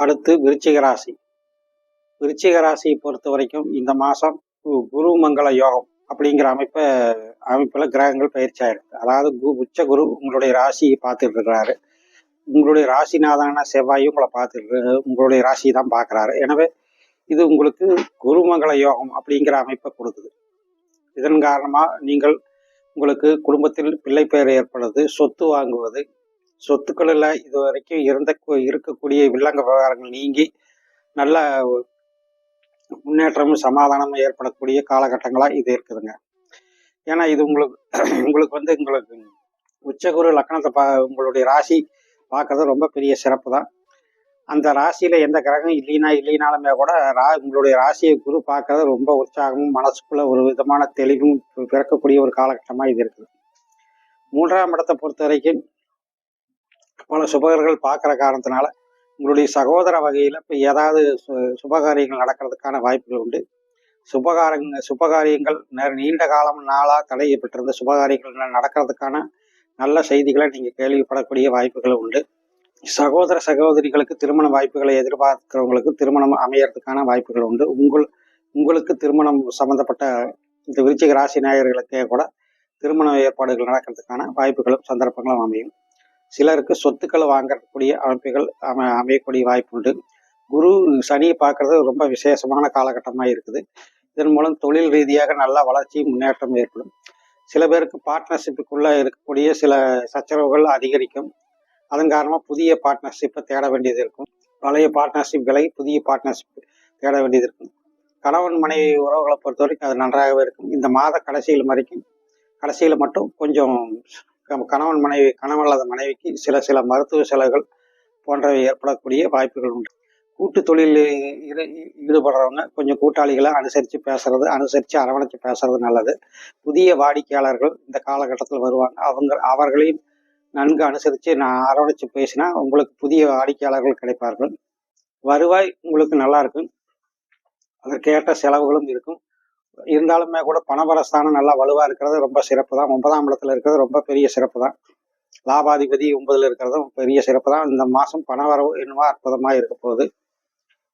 அடுத்து விருச்சிக ராசி. விருச்சிக ராசியை பொறுத்த வரைக்கும் இந்த மாதம் குரு மங்கள யோகம் அப்படிங்கிற அமைப்பில் கிரகங்கள் பயிற்சி ஆயிருக்கு. அதாவது உச்ச குரு உங்களுடைய ராசியை பார்த்துட்டு இருக்கிறாரு. உங்களுடைய ராசிநாதனான செவ்வாயும் உங்களை பார்த்துட்டு உங்களுடைய ராசியை தான் பார்க்குறாரு. எனவே இது உங்களுக்கு குருமங்கள யோகம் அப்படிங்கிற அமைப்பை கொடுக்குது. இதன் காரணமாக உங்களுக்கு குடும்பத்தில் பிள்ளை பெயர் ஏற்படுவது, சொத்து வாங்குவது, சொத்துக்களில் இதுவரைக்கும் இருக்கக்கூடிய வில்லங்க விவகாரங்கள் நீங்கி நல்ல முன்னேற்றமும் சமாதானமும் ஏற்படக்கூடிய காலகட்டங்களாக இது இருக்குதுங்க. ஏன்னா இது உங்களுக்கு உச்சகுரு லக்னத்தை உங்களுடைய ராசி பார்க்கறது ரொம்ப பெரிய சிறப்பு தான். அந்த ராசியில எந்த கிரகம் இல்லைனாலுமே கூட உங்களுடைய ராசியை குரு பார்க்கறது ரொம்ப உற்சாகமும் மனசுக்குள்ள ஒரு விதமான தெளிவும் பிறக்கக்கூடிய ஒரு காலகட்டமாக இது இருக்குது. 3ஆம் இடத்தை பொறுத்த வரைக்கும் பல சுபகர்கள் பார்க்குற காரணத்தினால உங்களுடைய சகோதர வகையில் இப்போ ஏதாவது சுபகாரியங்கள் நடக்கிறதுக்கான வாய்ப்புகள் உண்டு. சுபகாரியங்கள் நீண்ட காலம் நாளாக தடையப்பட்டிருந்த சுபகாரியங்கள் நடக்கிறதுக்கான நல்ல செய்திகளை நீங்கள் கேள்விப்படக்கூடிய வாய்ப்புகள் உண்டு. சகோதர சகோதரிகளுக்கு திருமண வாய்ப்புகளை எதிர்பார்க்கிறவங்களுக்கு திருமணம் அமையறதுக்கான வாய்ப்புகள் உண்டு. உங்களுக்கு திருமணம் சம்பந்தப்பட்ட இந்த விருச்சிக ராசி நேயர்களுக்கே கூட திருமண ஏற்பாடுகள் நடக்கிறதுக்கான வாய்ப்புகளும் சந்தர்ப்பங்களும் அமையும். சிலருக்கு சொத்துக்களை வாங்கக்கூடிய அமைப்புகள் அமையக்கூடிய வாய்ப்பு உண்டு. குரு சனியை பார்க்கறது ரொம்ப விசேஷமான காலகட்டமாக இருக்குது. இதன் மூலம் தொழில் ரீதியாக நல்ல வளர்ச்சி முன்னேற்றம் ஏற்படும். சில பேருக்கு பார்ட்னர்ஷிப்புக்குள்ள இருக்கக்கூடிய சில சச்சரவுகள் அதிகரிக்கும். அதன் காரணமாக புதிய பார்ட்னர்ஷிப்பை தேட வேண்டியது இருக்கும். பழைய பார்ட்னர்ஷிப் விலகி புதிய பார்ட்னர்ஷிப் தேட வேண்டியது இருக்கும். கணவன் மனைவி உறவுகளை பொறுத்த வரைக்கும் அது நன்றாகவே இருக்கும். இந்த மாத கடைசியில் மட்டும் கொஞ்சம் கணவன் இல்லாத மனைவிக்கு சில மருத்துவ செலவுகள் போன்றவை ஏற்படக்கூடிய வாய்ப்புகள் உண்டு. கூட்டு தொழிலில் ஈடுபடுறவங்க கொஞ்சம் கூட்டாளிகளை அனுசரித்து அரவணைச்சு பேசுறது நல்லது. புதிய வாடிக்கையாளர்கள் இந்த காலகட்டத்தில் வருவாங்க. அவர்களையும் நன்கு அனுசரித்து அரவணைச்சு பேசினா உங்களுக்கு புதிய வாடிக்கையாளர்கள் கிடைப்பார்கள். வருவாய் உங்களுக்கு நல்லா இருக்கும். அதற்கேற்ற செலவுகளும் இருக்கும். இருந்தாலுமே கூட பணபரஸ்தானம் நல்லா வலுவாக இருக்கிறது ரொம்ப சிறப்பு தான். 9ஆம் இடத்துல இருக்கிறது ரொம்ப பெரிய சிறப்பு தான். லாபாதிபதி 9ல் இருக்கிறதும் பெரிய சிறப்பு தான். இந்த மாதம் பணவரவு என்னவோ அற்புதமாக இருக்க போகுது.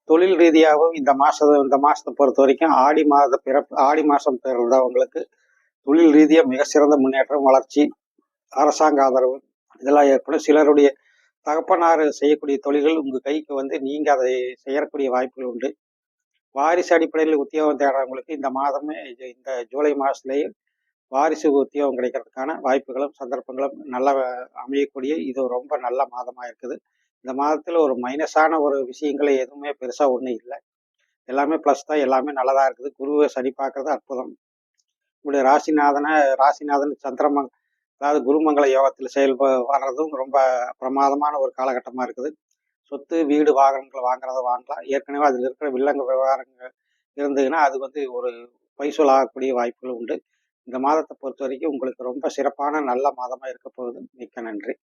தொழில் ரீதியாகவும் இந்த மாதத்தை பொறுத்த வரைக்கும் ஆடி மாதம் பிறந்தவங்களுக்கு தொழில் ரீதியாக மிக சிறந்த முன்னேற்றம், வளர்ச்சி, அரசாங்க ஆதரவு இதெல்லாம் ஏற்படும். சிலருடைய தகப்பனார் செய்யக்கூடிய தொழில்கள் உங்கள் கைக்கு நீங்கள் அதை செய்யக்கூடிய வாய்ப்புகள் உண்டு. வாரிசு அடிப்படையில் உத்தியோகம் தேடுறவங்களுக்கு இந்த ஜூலை மாதத்துலேயே வாரிசு உத்தியோகம் கிடைக்கிறதுக்கான வாய்ப்புகளும் சந்தர்ப்பங்களும் நல்லா அமையக்கூடிய இது ரொம்ப நல்ல மாதமாக இருக்குது. இந்த மாதத்தில் ஒரு மைனஸான ஒரு விஷயங்கள் எதுவுமே பெருசாக ஒன்றும் இல்லை. எல்லாமே ப்ளஸ் தான். எல்லாமே நல்லதாக இருக்குது. குருவை சனி பார்க்கறது அற்புதம். உங்களுடைய ராசிநாதன் அதாவது குருமங்கள யோகத்தில் வர்றதும் ரொம்ப பிரமாதமான ஒரு காலகட்டமாக இருக்குது. சொத்து, வீடு, வாகனங்கள் வாங்கலாம். ஏற்கனவே அதில் இருக்கிற வில்லங்க விவகாரங்கள் இருந்ததுன்னா அது ஒரு பைசூல் ஆகக்கூடிய வாய்ப்புகள் உண்டு. இந்த மாதத்தை பொறுத்த வரைக்கும் உங்களுக்கு ரொம்ப சிறப்பான நல்ல மாதமாக இருக்க போகுது. மிக்க நன்றி.